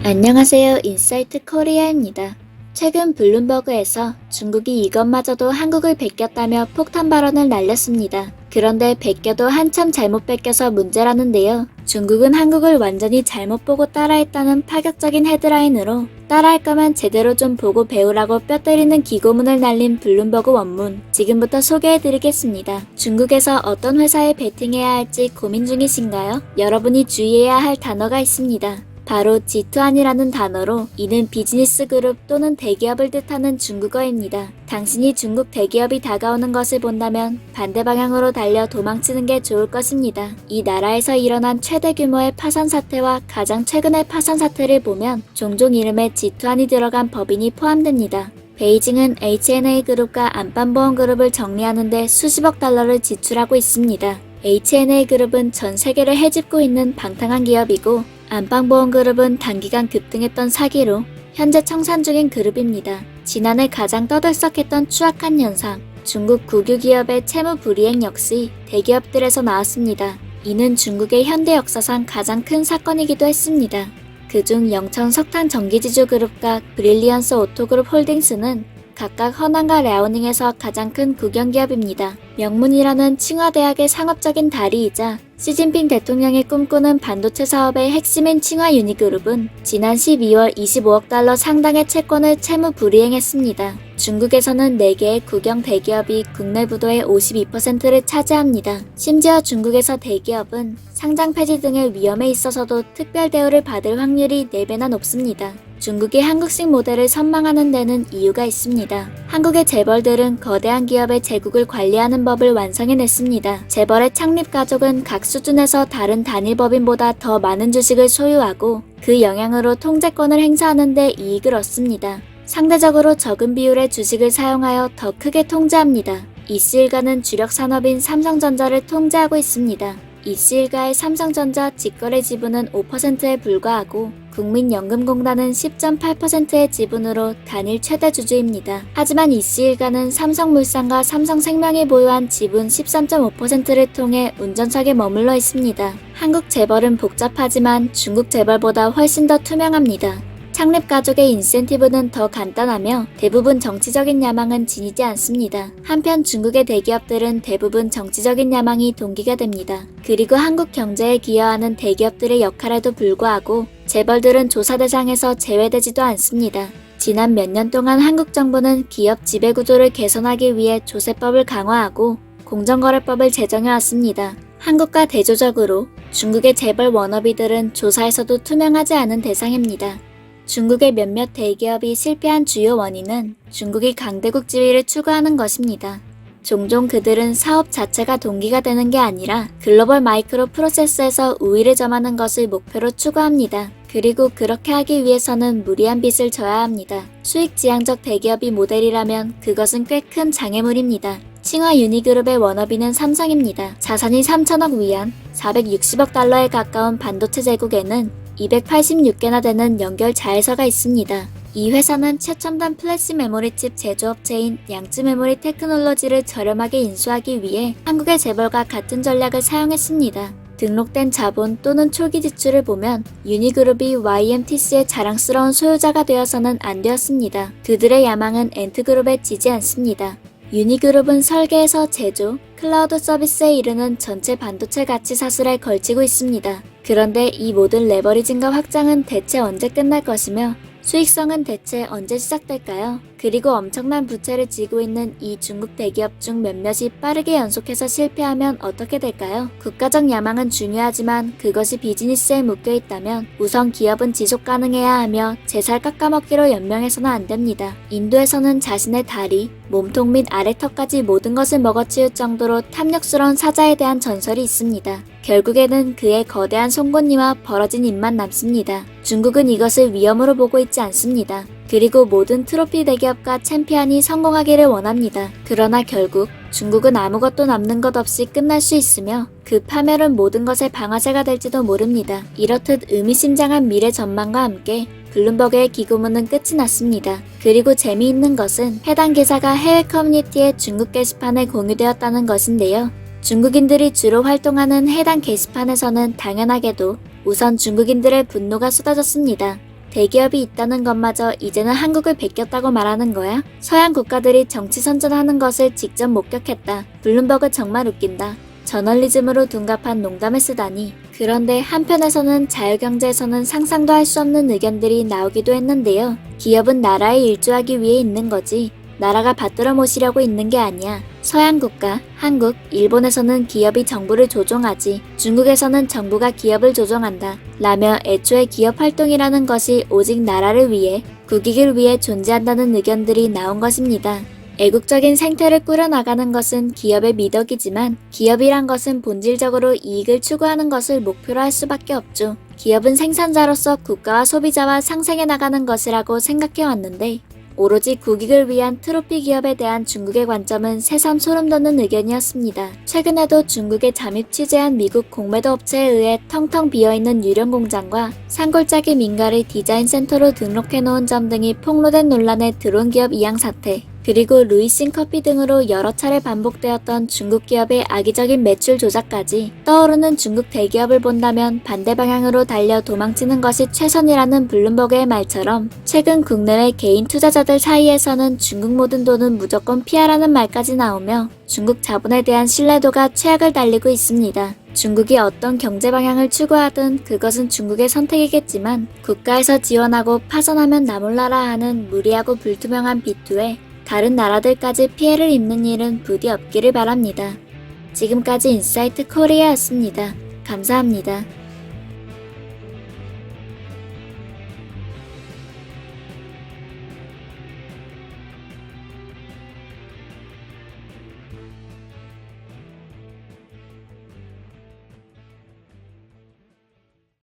안녕하세요. 인사이트 코리아입니다. 최근 블룸버그에서 중국이 이것마저도 한국을 베꼈다며 폭탄 발언을 날렸습니다. 그런데 베껴도 한참 잘못 베껴서 문제라는데요. 중국은 한국을 완전히 잘못 보고 따라했다는 파격적인 헤드라인으로 따라할 거면 제대로 좀 보고 배우라고 뼈 때리는 기고문을 날린 블룸버그 원문, 지금부터 소개해드리겠습니다. 중국에서 어떤 회사에 베팅해야 할지 고민 중이신가요? 여러분이 주의해야 할 단어가 있습니다. 바로 지투안이라는 단어로 이는 비즈니스 그룹 또는 대기업을 뜻하는 중국어입니다. 당신이 중국 대기업이 다가오는 것을 본다면 반대 방향으로 달려 도망치는 게 좋을 것입니다. 이 나라에서 일어난 최대 규모의 파산 사태와 가장 최근의 파산 사태를 보면 종종 이름에 지투안이 들어간 법인이 포함됩니다. 베이징은 H&A 그룹과 안반보험 그룹을 정리하는 데 수십억 달러를 지출하고 있습니다. H&A 그룹은 전 세계를 헤집고 있는 방탕한 기업이고 안방보험그룹은 단기간 급등했던 사기로 현재 청산 중인 그룹입니다. 지난해 가장 떠들썩했던 추악한 현상, 중국 국유기업의 채무 불이행 역시 대기업들에서 나왔습니다. 이는 중국의 현대 역사상 가장 큰 사건이기도 했습니다. 그중 영천 석탄 전기지주 그룹과 브릴리언스 오토그룹 홀딩스는 각각 허난과 랴오닝에서 가장 큰 국영기업입니다. 명문이라는 칭화대학의 상업적인 다리이자 시진핑 대통령이 꿈꾸는 반도체 사업의 핵심인 칭화 유니그룹은 지난 12월 25억 달러 상당의 채권을 채무 불이행했습니다. 중국에서는 4개의 국영 대기업이 국내 부도의 52%를 차지합니다. 심지어 중국에서 대기업은 상장 폐지 등의 위험에 있어서도 특별 대우를 받을 확률이 4배나 높습니다. 중국이 한국식 모델을 선망하는 데는 이유가 있습니다. 한국의 재벌들은 거대한 기업의 제국을 관리하는 법을 완성해냈습니다. 재벌의 창립 가족은 각 수준에서 다른 단일 법인보다 더 많은 주식을 소유하고 그 영향으로 통제권을 행사하는 데 이익을 얻습니다. 상대적으로 적은 비율의 주식을 사용하여 더 크게 통제합니다. 이씨 일가는 주력 산업인 삼성전자를 통제하고 있습니다. 이씨 일가의 삼성전자 직거래 지분은 5%에 불과하고 국민연금공단은 10.8%의 지분으로 단일 최대 주주입니다. 하지만 이씨 일가는 삼성물산과 삼성생명이 보유한 지분 13.5%를 통해 운전석에 머물러 있습니다. 한국 재벌은 복잡하지만 중국 재벌보다 훨씬 더 투명합니다. 창립 가족의 인센티브는 더 간단하며 대부분 정치적인 야망은 지니지 않습니다. 한편 중국의 대기업들은 대부분 정치적인 야망이 동기가 됩니다. 그리고 한국 경제에 기여하는 대기업들의 역할에도 불구하고 재벌들은 조사 대상에서 제외되지도 않습니다. 지난 몇 년 동안 한국 정부는 기업 지배구조를 개선하기 위해 조세법을 강화하고 공정거래법을 제정해왔습니다. 한국과 대조적으로 중국의 재벌 워너비들은 조사에서도 투명하지 않은 대상입니다. 중국의 몇몇 대기업이 실패한 주요 원인은 중국이 강대국 지위를 추구하는 것입니다. 종종 그들은 사업 자체가 동기가 되는 게 아니라 글로벌 마이크로 프로세스에서 우위를 점하는 것을 목표로 추구합니다. 그리고 그렇게 하기 위해서는 무리한 빚을 져야 합니다. 수익지향적 대기업이 모델이라면 그것은 꽤 큰 장애물입니다. 칭화 유니그룹의 워너비는 삼성입니다. 자산이 3천억 위안, 460억 달러에 가까운 반도체 제국에는 286개나 되는 연결 자회사가 있습니다. 이 회사는 최첨단 플래시 메모리칩 제조업체인 양쯔 메모리 테크놀로지를 저렴하게 인수하기 위해 한국의 재벌과 같은 전략을 사용했습니다. 등록된 자본 또는 초기 지출을 보면 유니그룹이 YMTC의 자랑스러운 소유자가 되어서는 안 되었습니다. 그들의 야망은 엔트그룹에 지지 않습니다. 유니그룹은 설계에서 제조, 클라우드 서비스에 이르는 전체 반도체 가치 사슬에 걸치고 있습니다. 그런데 이 모든 레버리징과 확장은 대체 언제 끝날 것이며 수익성은 대체 언제 시작될까요? 그리고 엄청난 부채를 지고 있는 이 중국 대기업 중 몇몇이 빠르게 연속해서 실패하면 어떻게 될까요? 국가적 야망은 중요하지만 그것이 비즈니스에 묶여 있다면 우선 기업은 지속 가능해야 하며 제살 깎아먹기로 연명해서는 안 됩니다. 인도에서는 자신의 다리, 몸통 및 아래턱까지 모든 것을 먹어치울 정도로 탐욕스러운 사자에 대한 전설이 있습니다. 결국에는 그의 거대한 송곳니와 벌어진 입만 남습니다. 중국은 이것을 위험으로 보고 있지 않습니다. 그리고 모든 트로피 대기업과 챔피언이 성공하기를 원합니다. 그러나 결국 중국은 아무것도 남는 것 없이 끝날 수 있으며 그 파멸은 모든 것의 방아쇠가 될지도 모릅니다. 이렇듯 의미심장한 미래 전망과 함께 블룸버그의 기고문은 끝이 났습니다. 그리고 재미있는 것은 해당 기사가 해외 커뮤니티의 중국 게시판에 공유되었다는 것인데요. 중국인들이 주로 활동하는 해당 게시판에서는 당연하게도 우선 중국인들의 분노가 쏟아졌습니다. 대기업이 있다는 것마저 이제는 한국을 베꼈다고 말하는 거야? 서양 국가들이 정치 선전하는 것을 직접 목격했다. 블룸버그 정말 웃긴다. 저널리즘으로 둔갑한 농담을 쓰다니. 그런데 한편에서는 자유경제에서는 상상도 할 수 없는 의견들이 나오기도 했는데요. 기업은 나라에 일조하기 위해 있는 거지. 나라가 받들어 모시려고 있는 게 아니야. 서양 국가, 한국, 일본에서는 기업이 정부를 조종하지. 중국에서는 정부가 기업을 조종한다. 라며 애초에 기업 활동이라는 것이 오직 나라를 위해, 국익을 위해 존재한다는 의견들이 나온 것입니다. 애국적인 생태를 꾸려나가는 것은 기업의 미덕이지만 기업이란 것은 본질적으로 이익을 추구하는 것을 목표로 할 수밖에 없죠. 기업은 생산자로서 국가와 소비자와 상생해 나가는 것이라고 생각해왔는데 오로지 국익을 위한 트로피 기업에 대한 중국의 관점은 새삼 소름 돋는 의견이었습니다. 최근에도 중국에 잠입 취재한 미국 공매도 업체에 의해 텅텅 비어있는 유령 공장과 산골짜기 민가를 디자인 센터로 등록해놓은 점 등이 폭로된 논란에 드론 기업 이양 사태, 그리고 루이싱 커피 등으로 여러 차례 반복되었던 중국 기업의 악의적인 매출 조작까지 떠오르는 중국 대기업을 본다면 반대 방향으로 달려 도망치는 것이 최선이라는 블룸버그의 말처럼 최근 국내외 개인 투자자들 사이에서는 중국 모든 돈은 무조건 피하라는 말까지 나오며 중국 자본에 대한 신뢰도가 최악을 달리고 있습니다. 중국이 어떤 경제 방향을 추구하든 그것은 중국의 선택이겠지만 국가에서 지원하고 파산하면 나 몰라라 하는 무리하고 불투명한 비투에 다른 나라들까지 피해를 입는 일은 부디 없기를 바랍니다. 지금까지 인사이트 코리아였습니다. 감사합니다.